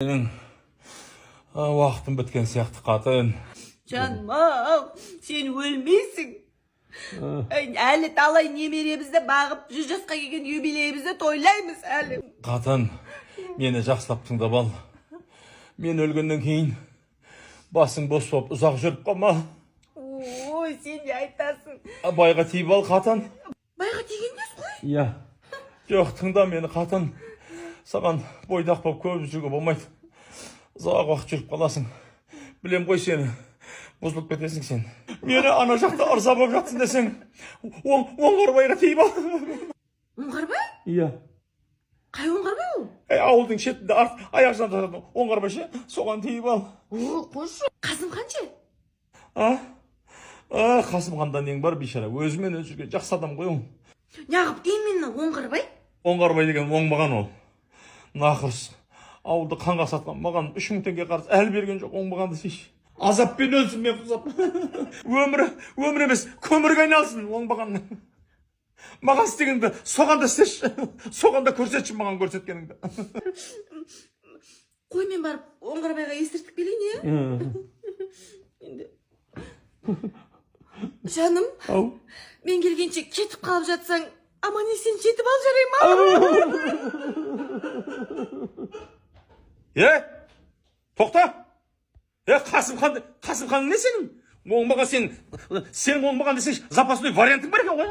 Senin vaktin bitken сияқты qатын. Canım, sen ölmeysin. Әлі талай немеремізді бағып, 100 жасқа келген юбилейімізді тойлаймыз әлі. Qатын, мені жақсылап тыңдап ал. Мен өлгеннен кейін басың бос болып ұзақ жүріп қалма. Ой, сен не айтасың? Байға тиіп ал, қатын. Байға тигендес қой? Иә. Жоқ, тыңда мені, қатын. Саған бойдақ болып көп жүруге болмайды. Ұзақ уақыт жүріп қаласың. Білем ғой сені. Бұзылып кетесің сен. Мені ана жақта ырза болып жатсың десең, оңғарбайға тиіп ал. Оңғарбай? Иә. Қай оңғарбай ол? Ауылдың шетінде аяқ жан оңғарбай ше, соған тиіп ал. О, қойшы. Қасымхан ше? Қасымханда нең бар, бейшара. Өзімен өзі жүрген жақсы адам ғой ол. Неғып именно оңғарбай? Оңғарбай деген оңбаған ол. Нақырс. Ауылды қанға сатқан маған 3000 теңге қарыз әлі берген жоқ, оңбағанды сейші. Азаппен өлсін мен құзап. Өмір емес, көмірге айналсын оңбаған. Маған істегенді соған да істеші. Соған да көрсетші маған көрсеткеніңді. Қой, мен барып оңғарбайға естіртіп келейін, е? Жаным, мен келгенше кетіп қалып жатсаң, аман есен жетіп ал жарай ма? Тоқта! Қасымхан не сенің? Оңбаған сен оңбаған десең, запасной вариантың бар екен ғой.